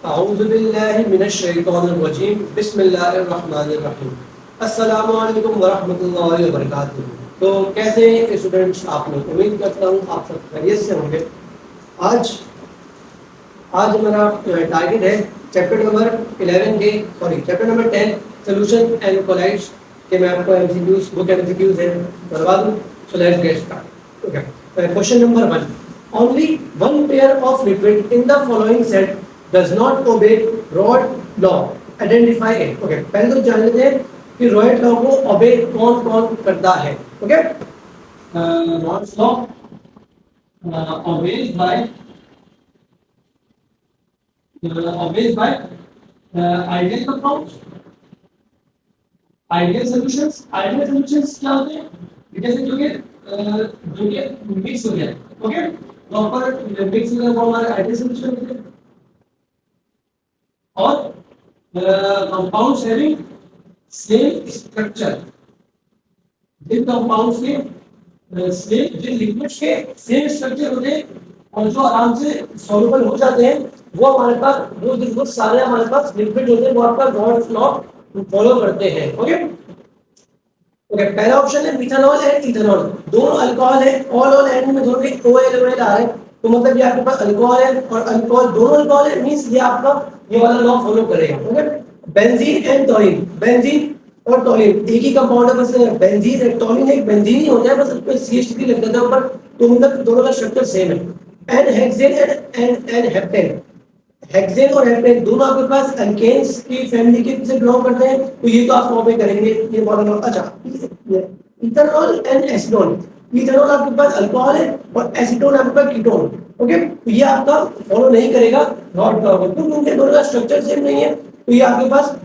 औज़ुबिल्लाहिमिनश्शैतानिर्रजीम बिस्मिल्लाहिर्रहमानिर्रहीम अस्सलामु अलैकुम वरहमतुल्लाहि वबरकातुहू। तो कैसे हैं स्टूडेंट्स आप लोग? उम्मीद करता हूँ आप सब खैरियत से होंगे। आज आज हमारा टारगेट है चैप्टर नंबर 11 के chapter number 10 solution and colloids के मैं आपको एमसीक्यूज बुक एमसीक्यूज है करवा दूँ। So let's get start. Okay, question number 1, only one pair of liquid in the following set does not obey Rod law, identify it. Okay, पहले तो जान लेते हैं कि रॉयट लॉ को ओबे कौन कौन करता है। Okay, rods law obeys by ideal compounds, ideal solutions। ideal solutions क्या होते हैं? जैसे जो कि मिक्स हो गया, ओके, प्रॉपर मिक्स हो गया वो हमारा आइडियल सॉल्यूशन होते हैं। और कंपाउंड्स हैविंग सेम स्ट्रक्चर, जिन कंपाउंड्स के सेम, जिन लिक्विड्स के सेम स्ट्रक्चर होते हैं और जो आराम से सॉल्युबल हो जाते हैं, वो हमारे पास वो सारे हमारे पास लिक्विड होते हैं, वो आपका रॉड्स लॉ फॉलो करते हैं। ओके ओके, पहला ऑप्शन है मिथानॉल एंड इथेनॉल। दोनों अल्कोहल है, ऑल ऑल एंड में दोनों में OL आ रहा है, तो मतलब ये आपके पास अल्कोहल है और अल्कोहल दोनों अल्कोहल है, मींस ये आपका ये वाला लॉ फॉलो करेगा। ओके, बेंजीन एंड टॉलिन, बेंजीन और टॉलिन एक ही कंपाउंड है, बस बेंजीन है, टॉलिन एक बेंजीन ही होता है, बस उसमें CH3 लग जाता है ऊपर, तो मतलब दोनों का स्ट्रक्चर सेम है। And hexane and heptane, hexane और हेप्टेन दोनों आपके पास अल्केन्स की फैमिली के से बिलोंग करते हैं, तो ये तो आप कॉपी करेंगे ये वाला। अच्छा, इथेनॉल एंड एसीटोन, इथेनॉल आपके पास अल्कोहल है और एसीटोन आपके पास कीटोन। ओके, तो ये आपका फॉलो नहीं करेगा नॉट लॉ, क्योंकि उनके दोनों का स्ट्रक्चर सेम नहीं है, तो ये आपके पास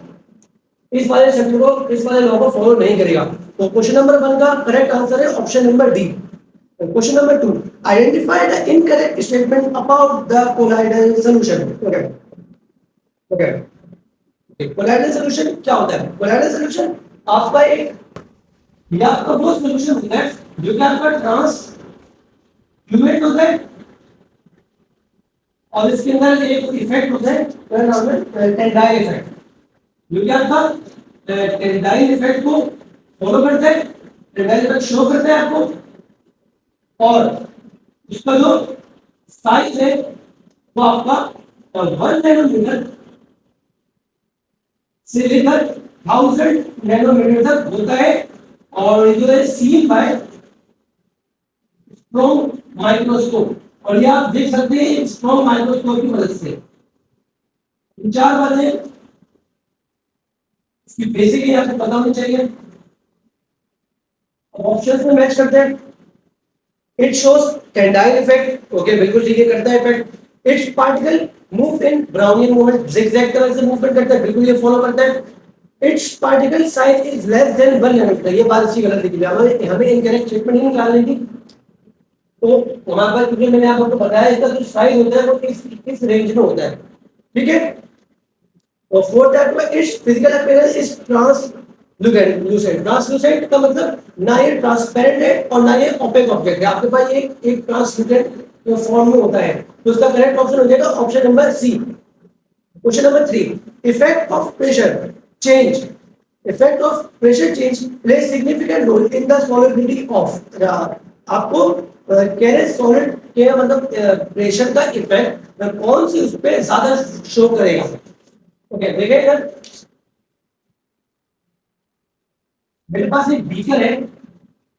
इस वाले स्ट्रक्चर को, इस वाले लॉ को फॉलो नहीं करेगा। तो क्वेश्चन नंबर 1 का करेक्ट आंसर है option number D. Question number 2, identify the incorrect statement about the colloidal solution. Okay. Okay. Colloidal solution क्या होता है? Colloidal solution आपका एक या आपका वो solution होता है जो कि आपका ट्रांसफ्यूमेट होता है और इसके अंदर एक इफेक्ट होता है उसका नाम है टेंडाइल इफेक्ट, जो कि आपका टेंडाइल इफेक्ट को फॉलो करता है, टेंडाइल इफेक्ट शो करता है आपको, और उसका जो साइज है वो आपका 1 नैनोमीटर से लेकर 1000 नैनोमीटर तक होता है, और ये जो है सीन बाय स्ट्रॉन्ग माइक्रोस्कोप, और ये आप देख सकते हैं स्ट्रॉन्ग माइक्रोस्कोप की मदद से। चार बातें इसकी बेसिक है, आपको पता होनी चाहिए। ऑप्शंस में मैच करते हैं। It shows tendile effect, okay बिल्कुल ठीक है, करता है effect. Its particle move in Brownian movement, zigzag तरह से मूवमेंट करता है, बिल्कुल ये फॉलो करता है। Its particle size is less than 1 nanometre, ये बात अच्छी गलत लिखी है, हमें इनकरेक्ट स्टेटमेंट ही निकालनी थी। तो हमारे पास, क्योंकि मैंने आपको बताया इसका जो साइज होता है वो किस रेंज में होता है, ठीक है। और फोर्थ टाइप में it's physical appearance is translucent. Translucent का मतलब ना ये ट्रांसपेरेंट है और ना ये ओपेक ऑब्जेक्ट है, आपके पास एक ट्रांसलूसेंट फॉर्म में होता है, तो उसका करेक्ट ऑप्शन हो जाएगा option number C. Question number 3, effect of pressure change, effect of pressure change play significant role in the solubility of. आपको कह रहे सॉलिड के मतलब प्रेशर का इफेक्ट कौन सी उस पे ज्यादा शो करेगा। ओके देखिए इधर मेरे पास एक बीकर है,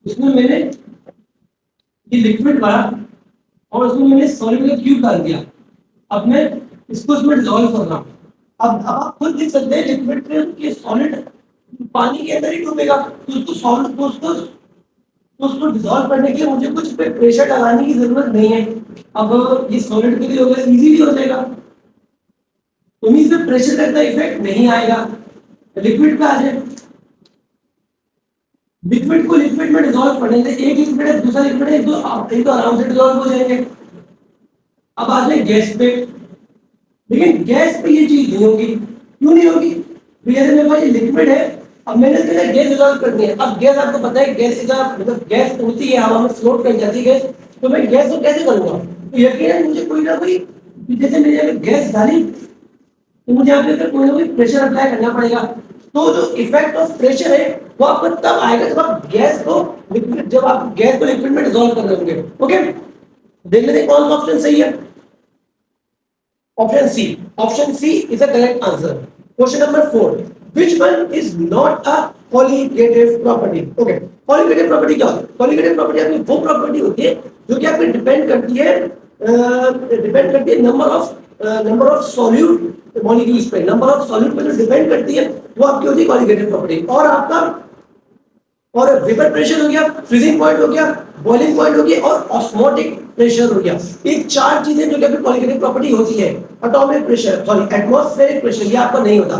उसमें मैंने ये लिक्विड भरा और उसमें मैंने सॉलिड का क्यूब डाल दिया। अब मैं इसको उसमें डिसॉल्व कर रहा हूँ। अब आप खुद देख सकते हैं लिक्विड के सॉलिड पानी के अंदर ही डूबेगा, तो उसको सॉलिड तो उसको डिसॉल्व करने के लिए मुझे कुछ पे प्रेशर लगाने की जरूरत नहीं है। अब ये सॉलिड के लिए होगा, इजीली हो जाएगा, उन्हीं से प्रेशर का इफेक्ट नहीं आएगा। लिक्विड पे आ जाए, लिक्विड को लिक्विड में डिसॉल्व करने से एक लिक्विड है दूसरा लिक्विड है, एक तो आराम से डिसॉल्व हो जाएंगे। अब आ जाए गैस पे, लेकिन गैस पे ये चीज नहीं होगी। क्यों नहीं होगी? जैसे मेरे पास ये लिक्विड है, अब मैंने इसके लिए गैस डिसॉल्व करनी है। अब गैस आपको पता है गैस मतलब गैस उड़ती है हवा में, फ्लोट कर जाती है गैस, तो मैं गैस को कैसे करूंगा? तो यकीनन मुझे कोई ना कोई, जैसे मैंने गैस डाली तो मुझे यहाँ पे कोई ना कोई प्रेशर अप्लाई करना पड़ेगा। तो जो इफेक्ट ऑफ प्रेशर है वो आपको तब आएगा जब आप गैस को लिक्विड, जब आप गैस को लिक्विड में डिसॉल्व कर रहे होंगे। ओके, देख लेते हैं कौन सा ऑप्शन सही है। Option C, option C is a correct answer. Question number 4, which one is not a colligative property. Okay, colligative property क्या होती है? कोलिगेटिव प्रॉपर्टी आपकी वो प्रॉपर्टी होती है जो कि आपकी डिपेंड करती है नंबर ऑफ सॉल्यूट मॉलिक्यूल्स पे, नंबर ऑफ सॉल्यूट पे जो डिपेंड करती है वो आपकी होती है कोलिगेटिव प्रॉपर्टी। और आपका और वेपर प्रेशर हो गया, फ्रीजिंग पॉइंट हो गया, बॉइलिंग पॉइंट हो गया और ऑस्मोटिक प्रेशर हो गया। ये चार चीजें जो कि आपकी कोलिगेटिव प्रॉपर्टी होती है। Atomic pressure, sorry atmospheric pressure, ये आपका नहीं होता।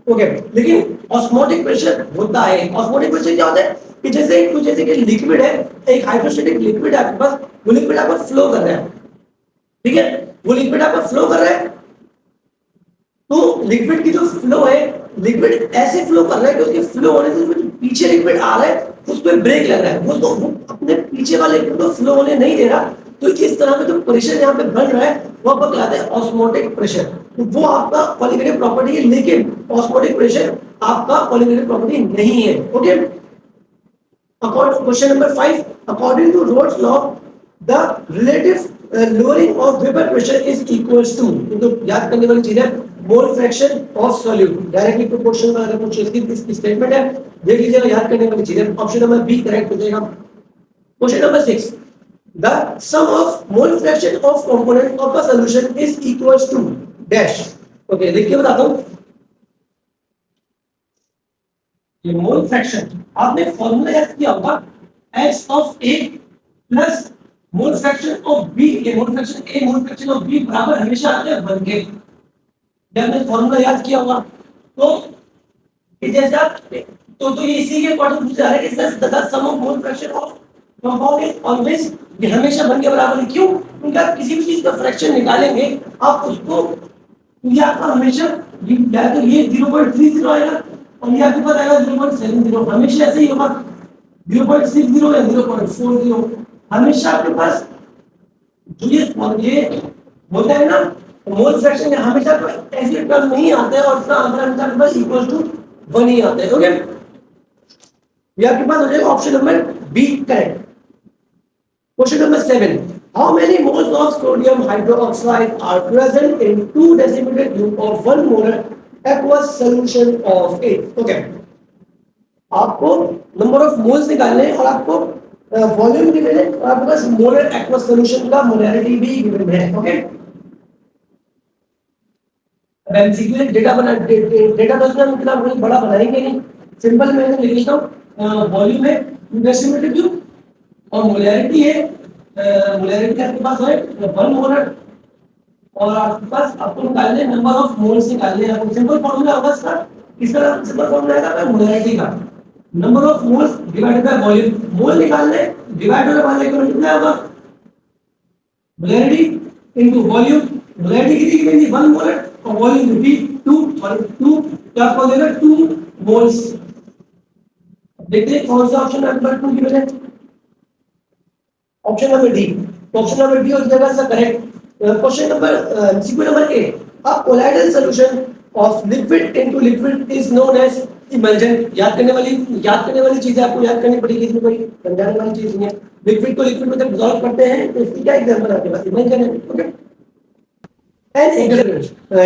ओके, लेकिन ऑस्मोटिक प्रेशर होता है। ऑस्मोटिक प्रेशर क्या होता है कि जैसे कि लिक्विड है, एक हाइड्रोस्टेटिक लिक्विड है आपके पास, वो लिक्विड आपका फ्लो कर रहा है, ठीक है, वो लिक्विड आपका फ्लो कर रहा है। तो लिक्विड की जो फ्लो है, लिक्विड ऐसे फ्लो कर रहा है कि उसके फ्लो होने से जो पीछे लिक्विड आ रहा है उस पर ब्रेक लग रहा है, वो अपने पीछे वाले लिक्विड को फ्लो होने नहीं दे रहा। तो इस तरह का जो प्रेशर यहाँ पे बन रहा है वो आपको कहलाता है ऑस्मोटिक प्रेशर। तो वो आपका कोलिगेटिव प्रॉपर्टी है, लेकिन ऑस्मोटिक प्रेशर आपका कोलिगेटिव प्रॉपर्टी नहीं है। Okay, question number 5, according to Raoult's law the relative lowering of vapor pressure is equals to, तो याद करने वाली चीज है, मोल fraction of solute. Directly proportional में अगर कुछ इसकी स्टेटमेंट है, देख लीजिएगा, याद करने वाली चीज है। ऑप्शन नंबर बी करेक्ट हो जाएगा। Question number 6, the sum of mole fraction of component of a solution is equals to dash. Okay, लिख के बताता हूं। ये मोल फ्रैक्शन आपने फॉर्मूला याद किया होगा, x of a plus mole fraction of b, ये mole fraction a mole fraction of b बराबर हमेशा आते हैं 1 के। जब आपने फॉर्मूला याद किया होगा तो जैसा तो ये इसी के अकॉर्डिंग पूछा जा रहा है कि sir the sum of mole fraction of compound is always, ये हमेशा 1 के बराबर है। क्यों? क्योंकि आप किसी भी चीज का फ्रैक्शन निकालेंगे, आप उसको, ये आपका हमेशा या तो ये 0.30 आएगा और ये आपके पास आएगा 0.70, हमेशा ऐसे ही होगा। 0.60 या 0.40 हमेशा आपके पास जो ये होता है ना मोल फ्रैक्शन में, हमेशा तो ऐसे टर्म नहीं आते हैं और इसका आंसर हमेशा आपके पास इक्वल टू 1 ही आता है। ओके, ये आपके पास हो जाएगा option number B correct. Question number 7, how many moles of sodium hydroxide are present in 2 decimeter cube of 1 molar aqueous solution of it? Okay, आपको नंबर ऑफ मोल्स निकालने हैं और आपको वॉल्यूम गिवन है और आपके पास मोलर एक्वस सॉल्यूशन का molarity भी गिवन है। ओके, अब एमसीक्यू डेटा बस में इतना बड़ा बनाएंगे नहीं, सिंपल मैं लिख लेता हूं। वॉल्यूम है 2 डेसिमीटर क्यूब और मोलैरिटी है, मोलैरिटी आपके पास है 1 मोलर और आपके पास आपको निकालने नंबर ऑफ मोल्स निकालने हैं। आपको सिंपल फार्मूला होगा इसका सिंपल फार्मूला आएगा मोलैरिटी का, number of moles divided by volume. Mole निकालने डिवाइड होने वाले को कितना होगा, मोलैरिटी इनटू वॉल्यूम। मोलैरिटी कितनी गिवन थी 1 मोलर और वॉल्यूम भी 2 क्या आपको देगा 2 मोल्स। देखते हैं कौन सा ऑप्शन नंबर 2 गिवन है। Option number D, option number D हो जाएगा sir correct. Question number sequence number 8, a colloidal solution of liquid into liquid is known as emulgent. याद करने वाली चीज आपको याद करनी पड़ेगी, इसमें कोई समझाने वाली चीज नहीं है। लिक्विड को लिक्विड में जब डिसॉल्व करते हैं तो इसकी क्या एग्जांपल आपके पास इमल्जन है। ओके, एन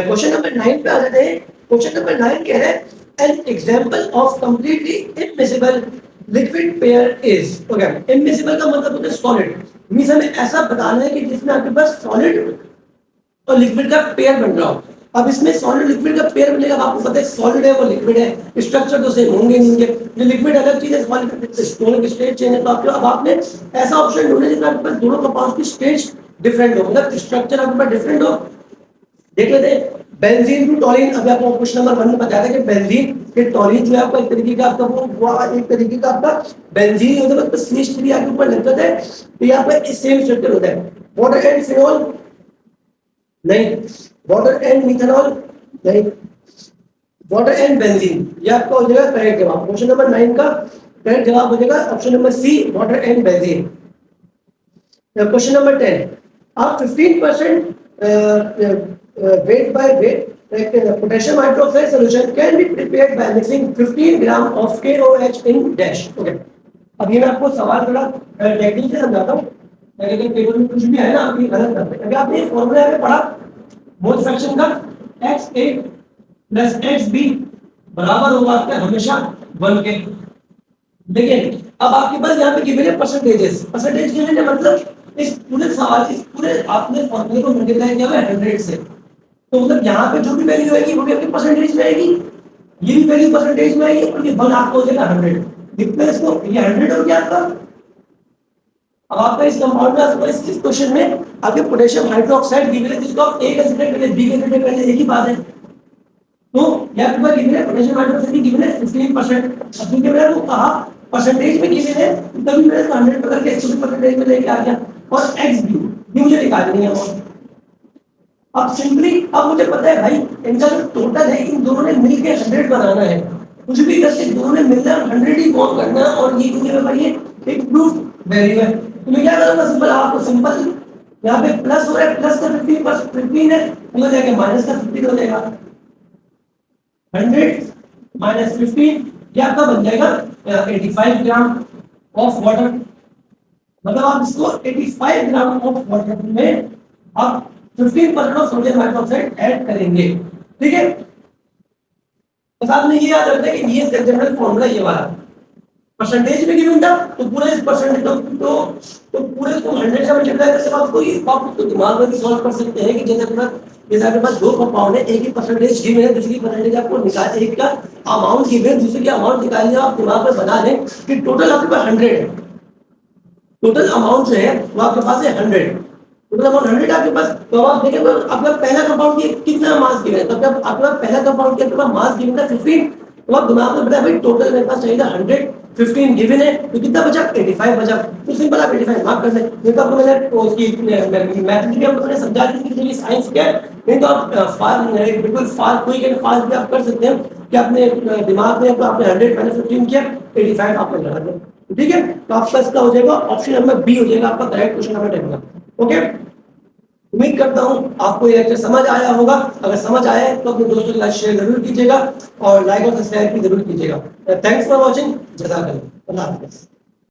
क्वेश्चन नंबर 9 पे आ जाते हैं। क्वेश्चन नंबर 9 कह रहा है an example of completely immiscible liquid pair is. Okay, immiscible का मतलब होता है सॉलिड, मींस हमें ऐसा बताना है कि जिसमें आपके पास सॉलिड और लिक्विड का पेयर बन रहा हो। अब इसमें सॉलिड लिक्विड का पेयर बनेगा, आपको पता है सॉलिड है वो लिक्विड है, स्ट्रक्चर तो सेम होंगे नहीं, ये लिक्विड अलग चीज है, सॉलिड दोनों की स्टेट चेंज है। तो अब आपने ऐसा ऑप्शन ढूंढना जिसमें आपके पास दोनों कंपाउंड्स की स्टेट्स डिफरेंट हो, मतलब स्ट्रक्चर आपके पास डिफरेंट हो। देख लेते हैं बेंजीन टू टॉलिन। अभी आपको क्वेश्चन नंबर 1 में बताया था कि बेंजीन के टॉलिन जो है आपका एक तरीके का आपका वो एक तरीके का आपका बेंजीन होता है, बस CH3 आपके ऊपर लग जाता है, तो यहाँ पे सेम स्ट्रक्चर होता है। वाटर एंड फिनॉल नहीं, वाटर एंड मिथेनॉल नहीं, वाटर एंड बेंजीन, ये आपका हो जाएगा करेक्ट जवाब। क्वेश्चन नंबर 9 का करेक्ट जवाब हो जाएगा option number C, water and benzene. Question number 10, आप 15% weight by weight potassium hydroxide solution can be prepared by mixing 15 gram of KOH in dash. Okay, अब ये मैं आपको सवाल थोड़ा टेक्निक से समझाता हूँ, लेकिन पेपर में कुछ भी है ना आप ये गलत करते हैं। अभी आपने फॉर्मूला में पढ़ा मोल फ्रैक्शन का XA प्लस XB बराबर होगा आपका हमेशा 1 के। लेकिन अब आपके पास यहाँ पे गिवन है परसेंटेजेस, परसेंटेज गिवन है मतलब इस पूरे सवाल इस पूरे आपने फॉर्मूले को मल्टीप्लाई किया है 100 से, तो मतलब यहाँ पे जो भी वैल्यू आएगी वो भी आपकी परसेंटेज में आएगी, ये भी वैल्यू परसेंटेज में आएगी और ये 1 आपको हो जाएगा 100। लिखते इसको, ये 100 हो गया आपका। अब आपका इस कंपाउंड में इस क्वेश्चन में आपके पोटेशियम हाइड्रोक्साइड गिवन है जिसको आप A कंसीडर करें, B कंसीडर करें, एक ही बात है। तो यहाँ पे गिवन है पोटेशियम हाइड्रोक्साइड की गिवन है 15%। अब क्योंकि मैंने वो कहा परसेंटेज में गिवन है तभी मैंने 100 पकड़ के 100 परसेंटेज में लेके आ गया। और XB ये मुझे निकालनी है वो। अब सिंपली अब मुझे पता है भाई इनका जो टोटल है इन दोनों ने मिलके 100 बनाना है, कुछ भी करके दोनों ने मिलकर 100 ही फॉर्म करना है। और ये मुझे भाई ये एक प्रूफ वैल्यू है, तो मैं क्या करूंगा सिंपल आपको सिंपल यहाँ पे प्लस हो रहा है, प्लस का 15 है तो जाके माइनस का 15 हो जाएगा। 100 माइनस 15 ये आपका बन जाएगा 85 ग्राम ऑफ वाटर। मतलब आप इसको 85 ग्राम ऑफ वाटर में आप 15% ऑफ सोडियम हाइड्रोक्साइड ऐड करेंगे। ठीक है, बस आपने ये याद रखना है कि ये इसका जनरल फॉर्मूला ये वाला परसेंटेज में गिवन था तो पूरे इस परसेंटेज तो पूरे इसको 100 से मल्टीप्लाई करके आप उसको दिमाग में भी सॉल्व कर सकते हैं कि जैसे आपके पास दो कंपाउंड है, एक ही परसेंटेज गिवन है, दूसरी परसेंटेज आपको निकाल, एक का अमाउंट गिवन है, दूसरे का अमाउंट निकाल लिया, आप दिमाग में बना लें कि टोटल आपके पास 100 है, टोटल अमाउंट जो है वो आपके पास है 100, टोटल अमाउंट 100 आपके पास। तो आप देखें तो आपका पहला कंपाउंड की कितना मास गिवन है, तो जब आपका पहला कंपाउंड के पास मास गिवन है 15, तो आप दिमाग में बताया भाई टोटल मेरे पास चाहिए 100, 15 गिवन है तो कितना बचा 85 बचा, तो सिंपल आप 85 मार्क कर दें। नहीं तो आपको मैंने उसकी मैथमेटिक्स आपको मैंने समझा दी थी कि साइंस क्या है, नहीं तो आप बिल्कुल फास्ट क्विक एंड फास्ट भी आप कर सकते हैं कि आपने दिमाग में आपने 100 मैंने 15 किया 85 आपने लगा दिया। ठीक है, तो आपका इसका हो जाएगा ऑप्शन नंबर बी हो जाएगा आपका करेक्ट क्वेश्चन नंबर 10 का। ओके, उम्मीद करता हूं आपको ये लेक्चर समझ आया होगा। अगर समझ आया तो अपने दोस्तों के साथ शेयर जरूर कीजिएगा और लाइक और सब्सक्राइब भी जरूर कीजिएगा। थैंक्स फॉर वॉचिंग, जज़ाकल्लाह, अल्लाह हाफिज़।